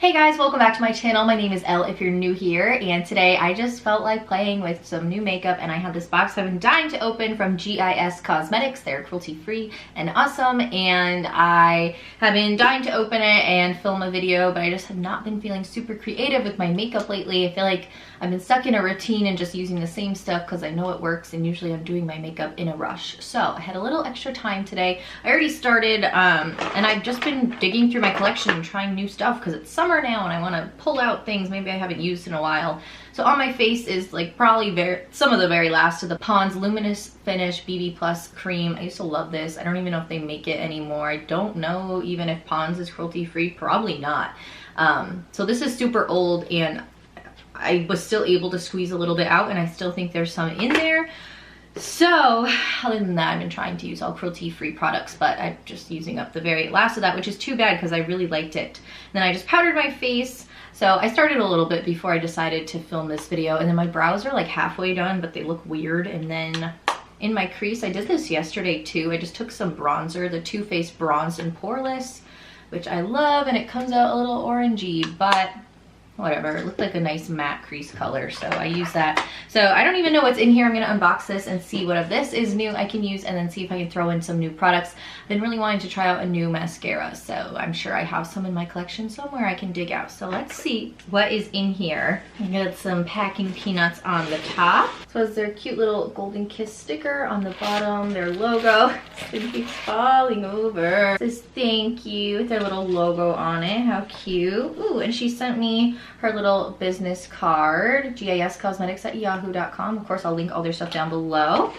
Hey guys, welcome back to my channel. My name is Elle if you're new here, and today I just felt like playing with some new makeup, and I have this box I've been dying to open from GIS Cosmetics. They're cruelty free and awesome, and I have been dying to open it and film a video, but I just have not been feeling super creative with my makeup lately. I feel like I've been stuck in a routine and just using the same stuff because I know it works, and usually I'm doing my makeup in a rush. So I had a little extra time today. I already started and I've just been digging through my collection and trying new stuff because it's summer now and I want to pull out things maybe I haven't used in a while. So on my face is like probably some of the very last of the Pond's Luminous Finish BB Plus cream. I used to love this. I don't even know if they make it anymore. I don't know even if Pond's is cruelty free. Probably not. So this is super old, and I was still able to squeeze a little bit out, and I still think there's some in there. So other than that, I've been trying to use all cruelty free products, but I'm just using up the very last of that, which is too bad because I really liked it. And then I just powdered my face. So I started a little bit before I decided to film this video, and then my brows are like halfway done, but they look weird. And then in my crease, I did this yesterday too. I just took some bronzer, the Too Faced Bronzed and Poreless, which I love, and it comes out a little orangey, but whatever, it looked like a nice matte crease color, so I use that. So I don't even know what's in here. I'm gonna unbox this and see what of this is new I can use, and then see if I can throw in some new products. I've been really wanting to try out a new mascara, so I'm sure I have some in my collection somewhere I can dig out. So let's see what is in here. I got some packing peanuts on the top. So it's their cute little Golden Kiss sticker on the bottom, their logo. It keeps falling over. It says thank you with their little logo on it. How cute. Ooh, and she sent me her little business card, GIS Cosmetics at yahoo.com. Of course, I'll link all their stuff down below.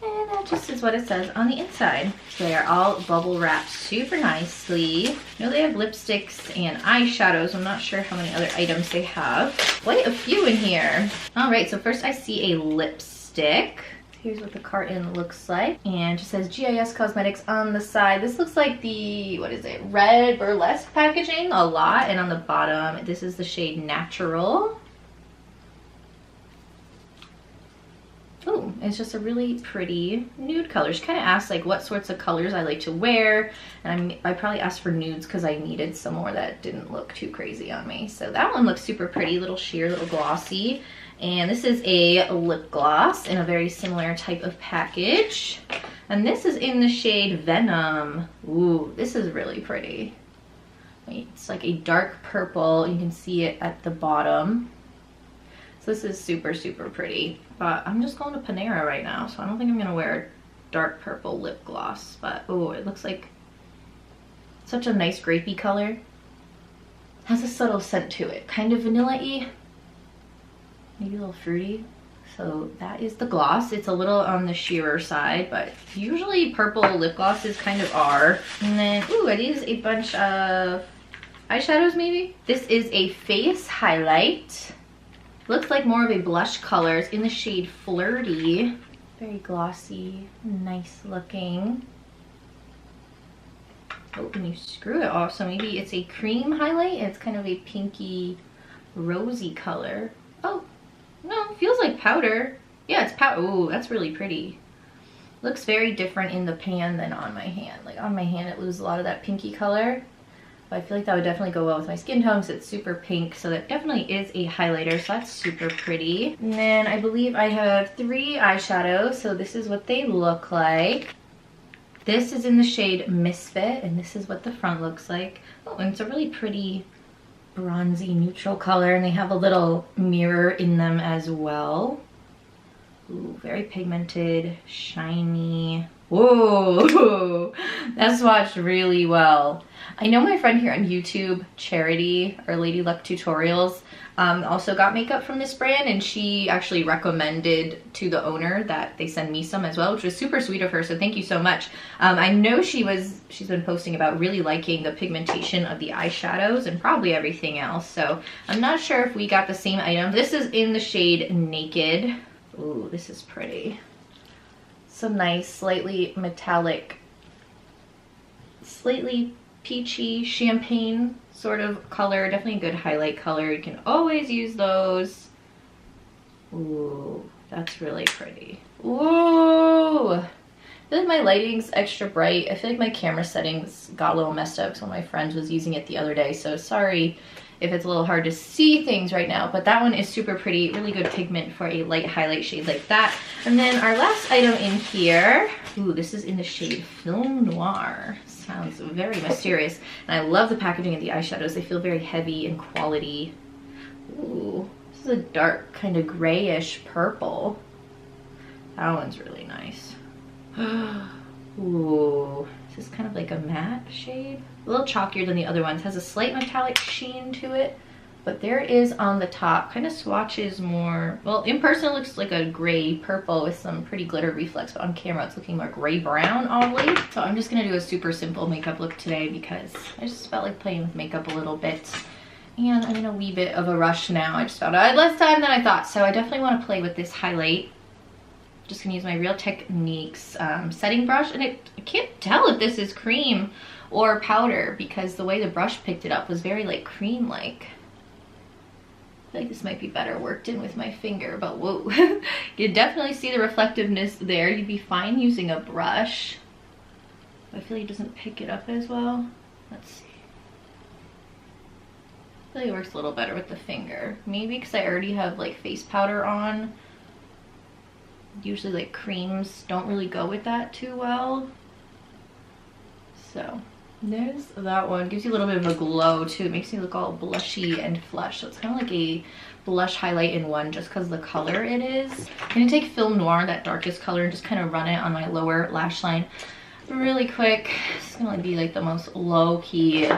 And that just is what it says on the inside. They are all bubble wrapped super nicely. I know they have lipsticks and eyeshadows. I'm not sure how many other items they have. Quite a few in here. All right, so first I see a lipstick. Here's what the carton looks like, and it just says GIS Cosmetics on the side. This looks like the, what is it, red burlesque packaging a lot, and on the bottom, this is the shade Natural. Oh, it's just a really pretty nude color. She kind of asked like what sorts of colors I like to wear, and I probably asked for nudes because I needed some more that didn't look too crazy on me. So that one looks super pretty, little sheer, little glossy. And this is a lip gloss in a very similar type of package. And this is in the shade Venom. Ooh, this is really pretty. Wait, it's like a dark purple. You can see it at the bottom. So this is super, super pretty. But I'm just going to Panera right now, so I don't think I'm going to wear a dark purple lip gloss. But oh, it looks like such a nice grapey color. Has a subtle scent to it. Kind of vanilla-y. Maybe a little fruity. So that is the gloss. It's a little on the sheerer side, but usually purple lip glosses kind of are. And then, ooh, are these a bunch of eyeshadows maybe? This is a face highlight. Looks like more of a blush color. It's in the shade Flirty. Very glossy, nice looking. Oh, and you screw it off, so maybe it's a cream highlight. It's kind of a pinky, rosy color. Oh. No, it feels like powder. Yeah, it's powder. Ooh, that's really pretty. Looks very different in the pan than on my hand. Like on my hand, it loses a lot of that pinky color. But I feel like that would definitely go well with my skin tone because it's super pink. So that definitely is a highlighter. So that's super pretty. And then I believe I have 3 eyeshadows. So this is what they look like. This is in the shade Misfit, and this is what the front looks like. Oh, and it's a really pretty bronzy neutral color, and they have a little mirror in them as well. Ooh, very pigmented, shiny. Whoa, that swatched really well. I know my friend here on YouTube, Charity, or Lady Luck Tutorials, also got makeup from this brand, and she actually recommended to the owner that they send me some as well, which was super sweet of her, so thank you so much. I know she's been posting about really liking the pigmentation of the eyeshadows and probably everything else, so I'm not sure if we got the same item. This is in the shade Naked. Ooh, this is pretty. Some nice, slightly metallic, slightly peachy champagne sort of color. Definitely a good highlight color. You can always use those. Ooh, that's really pretty. Ooh, I feel like my lighting's extra bright. I feel like my camera settings got a little messed up because one of my friends was using it the other day, so sorry if it's a little hard to see things right now, but that one is super pretty, really good pigment for a light highlight shade like that. And then our last item in here, ooh, this is in the shade Film Noir. Sounds very mysterious. And I love the packaging of the eyeshadows. They feel very heavy and quality. Ooh, this is a dark kind of grayish purple. That one's really nice. Ooh, this is kind of like a matte shade. A little chalkier than the other ones. Has a slight metallic sheen to it. But there is on the top, kind of swatches more, well, in person it looks like a gray purple with some pretty glitter reflex, but on camera it's looking more gray brown oddly. So I'm just gonna do a super simple makeup look today because I just felt like playing with makeup a little bit. And I'm in a wee bit of a rush now. I just found out I had less time than I thought, so I definitely want to play with this highlight. Just gonna use my Real Techniques setting brush, and I can't tell if this is cream or powder because the way the brush picked it up was very like cream-like. I feel like this might be better worked in with my finger, but whoa. You definitely see the reflectiveness there. You'd be fine using a brush. I feel like it doesn't pick it up as well. Let's see. I feel like it works a little better with the finger. Maybe because I already have like face powder on. Usually like creams don't really go with that too well. So there's that one. Gives you a little bit of a glow too. It makes me look all blushy and flush. So it's kind of like a blush highlight in one just because the color it is. I'm going to take Film Noir, that darkest color, and just kind of run it on my lower lash line really quick. It's going to be like the most low-key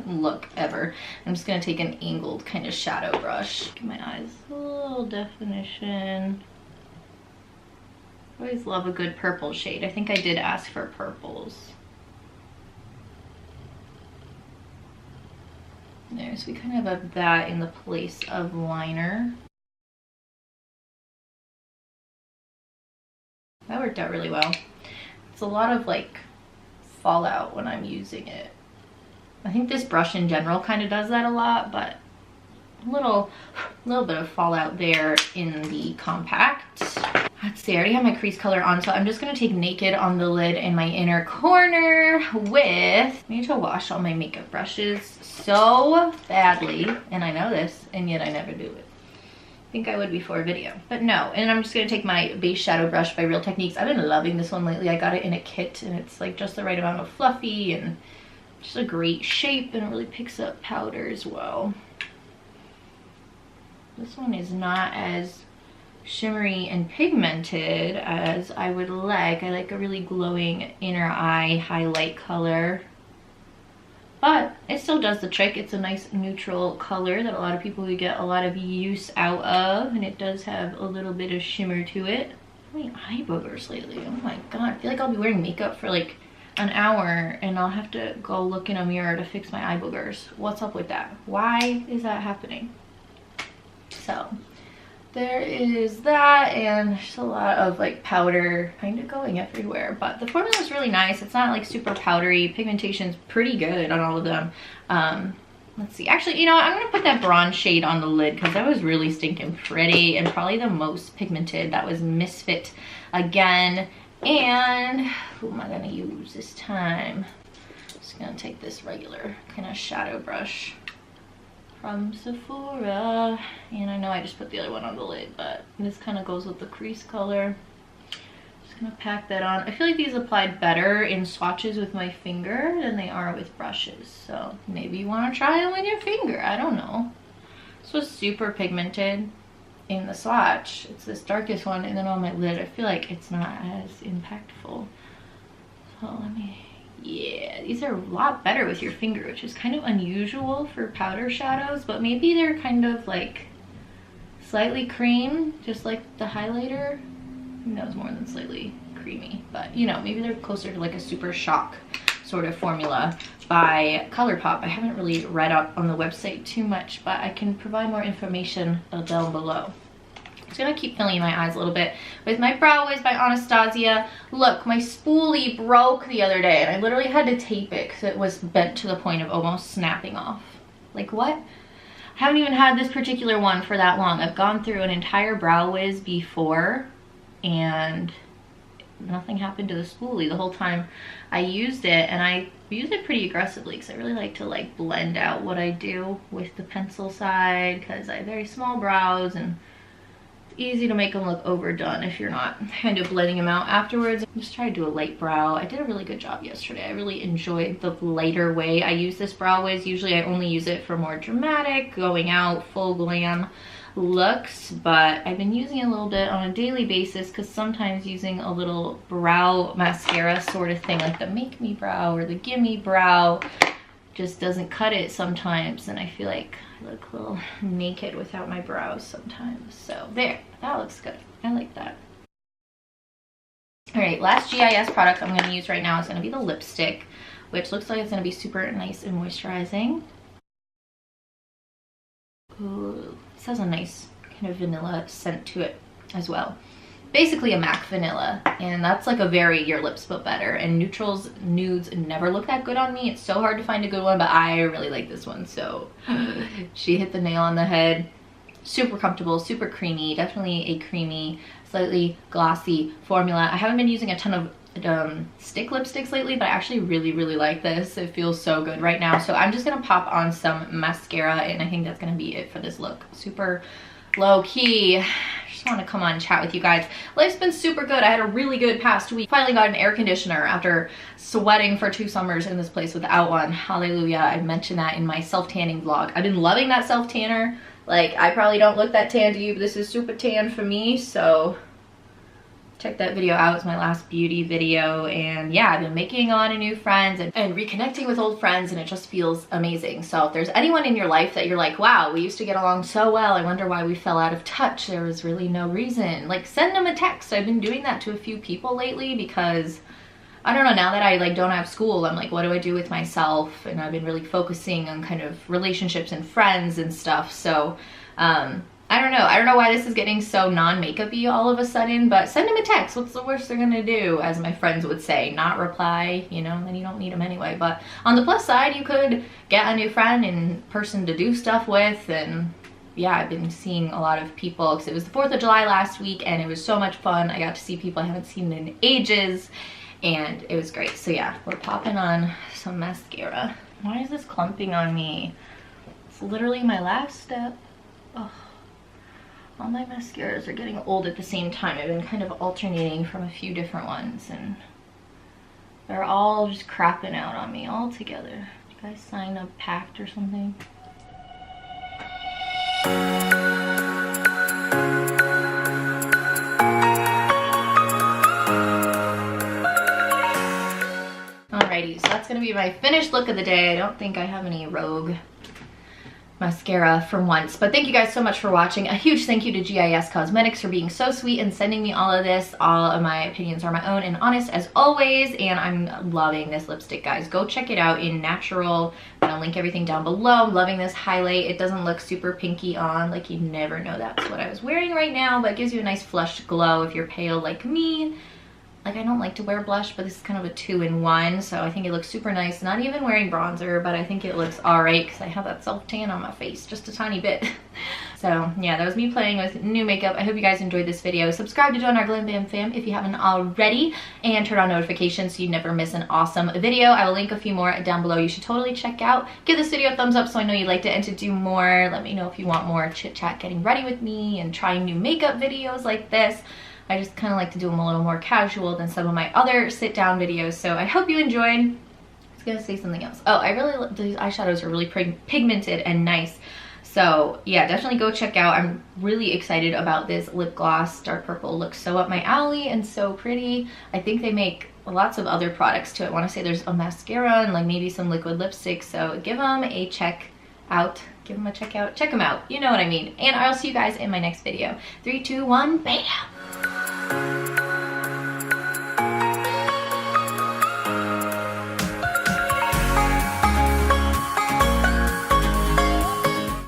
look ever. I'm just going to take an angled kind of shadow brush. Give my eyes a little definition. I always love a good purple shade. I think I did ask for purples. There, so we kind of have that in the place of liner. That worked out really well. It's a lot of like fallout when I'm using it. I think this brush in general kind of does that a lot, but a little bit of fallout there in the compact. Let's see, I already have my crease color on, so I'm just gonna take Naked on the lid in my inner corner with, I need to wash all my makeup brushes so badly, and I know this, and yet I never do it. I think I would before a video, but no. And I'm just gonna take my base shadow brush by Real Techniques. I've been loving this one lately. I got it in a kit, and it's like just the right amount of fluffy and just a great shape, and it really picks up powder as well. This one is not as shimmery and pigmented as I would like. I like a really glowing inner eye highlight color, but it still does the trick. It's a nice neutral color that a lot of people would get a lot of use out of, and it does have a little bit of shimmer to it. My eye boogers lately, oh my god. I feel like I'll be wearing makeup for like an hour and I'll have to go look in a mirror to fix my eye boogers. What's up with that? Why is that happening? So there is that, and there's a lot of like powder kind of going everywhere, but the formula is really nice. It's not like super powdery. Pigmentation's pretty good on all of them. Let's see, actually, you know what? I'm gonna put that bronze shade on the lid because that was really stinking pretty and probably the most pigmented. That was Misfit again. And who am I gonna use this time? Just gonna take this regular kind of shadow brush from Sephora, and I know I just put the other one on the lid, but this kind of goes with the crease color. Just gonna pack that on. I feel like these applied better in swatches with my finger than they are with brushes, so maybe you want to try them with your finger. I don't know. This was super pigmented in the swatch. It's this darkest one, and then on my lid I feel like it's not as impactful. So let me, yeah, these are a lot better with your finger, which is kind of unusual for powder shadows, but maybe they're kind of like slightly cream, just like the highlighter. I think that was more than slightly creamy, but you know, maybe they're closer to like a Super Shock sort of formula by ColourPop. I haven't really read up on the website too much, but I can provide more information down below. I'm just gonna keep filling my eyes a little bit with my Brow Wiz by Anastasia. Look, my spoolie broke the other day and I literally had to tape it because it was bent to the point of almost snapping off. Like what? I haven't even had this particular one for that long. I've gone through an entire Brow Wiz before and nothing happened to the spoolie the whole time I used it, and I use it pretty aggressively because I really like to like blend out what I do with the pencil side because I have very small brows and it's easy to make them look overdone if you're not kind of blending them out afterwards. Just try to do a light brow. I did a really good job yesterday. I really enjoyed the lighter way I use this brow wiz. Usually I only use it for more dramatic, going out, full glam looks, but I've been using it a little bit on a daily basis because sometimes using a little brow mascara sort of thing, like the Make Me Brow or the Gimme Brow, just doesn't cut it sometimes, and I feel like I look a little naked without my brows sometimes. So there, that looks good. I like that. All right, last GIS product I'm going to use right now is going to be the lipstick, which looks like it's going to be super nice and moisturizing. Ooh, this has a nice kind of vanilla scent to it as well. Basically a MAC vanilla, and that's like a very your lips but better. And neutrals, nudes never look that good on me. It's so hard to find a good one, but I really like this one. So she hit the nail on the head. Super comfortable, super creamy, definitely a creamy, slightly glossy formula. I haven't been using a ton of stick lipsticks lately, but I actually really like this. It feels so good right now. So I'm just gonna pop on some mascara, and I think that's gonna be it for this look. Super low key. Just want to come on and chat with you guys. Life's been super good. I had a really good past week. Finally got an air conditioner after sweating for 2 summers in this place without one. Hallelujah. I mentioned that in my self-tanning vlog. I've been loving that self-tanner. Like, I probably don't look that tan to you, but this is super tan for me, so check that video out. It's my last beauty video, and yeah, I've been making a lot of new friends and reconnecting with old friends, and it just feels amazing. So if there's anyone in your life that you're like, wow, we used to get along so well, I wonder why we fell out of touch, there was really no reason, like send them a text. I've been doing that to a few people lately because I don't know, now that I like don't have school, I'm like, what do I do with myself? And I've been really focusing on kind of relationships and friends and stuff. So I don't know why this is getting so non-makeup-y all of a sudden, but send them a text. What's the worst they're gonna do, as my friends would say? Not reply, you know, then you don't need them anyway. But on the plus side, you could get a new friend in person to do stuff with. And yeah, I've been seeing a lot of people because it was the 4th of July last week, and it was so much fun. I got to see people I haven't seen in ages, and it was great. So yeah, we're popping on some mascara. Why is this clumping on me? It's literally my last step. Oh. All my mascaras are getting old at the same time. I've been kind of alternating from a few different ones, and they're all just crapping out on me all together. Did you guys sign a pact or something? Alrighty, so that's gonna be my finished look of the day. I don't think I have any Rogue mascara for once, but thank you guys so much for watching. A huge thank you to GIS Cosmetics for being so sweet and sending me all of this. All of my opinions are my own and honest as always, and I'm loving this lipstick, guys. Go check it out in natural. I'm gonna link everything down below. I'm loving this highlight. It doesn't look super pinky on, like you'd never know that's what I was wearing right now, but it gives you a nice flushed glow if you're pale like me. Like, I don't like to wear blush, but this is kind of a 2-in-1, so I think it looks super nice. Not even wearing bronzer, but I think it looks alright because I have that self-tan on my face, just a tiny bit. So yeah, that was me playing with new makeup. I hope you guys enjoyed this video. Subscribe to join our GLAMBAM fam if you haven't already, and turn on notifications so you never miss an awesome video. I will link a few more down below you should totally check out. Give this video a thumbs up so I know you liked it, and to do more, let me know if you want more chit-chat getting ready with me and trying new makeup videos like this. I just kind of like to do them a little more casual than some of my other sit-down videos. So I hope you enjoyed. I was gonna say something else. Oh, I really, these eyeshadows are really pigmented and nice. So yeah, definitely go check out. I'm really excited about this lip gloss. Dark purple looks so up my alley and so pretty. I think they make lots of other products too. I want to say there's a mascara and like maybe some liquid lipstick. So give them a check out. Give them a check out. Check them out. You know what I mean. And I'll see you guys in my next video. 3, 2, 1, bam!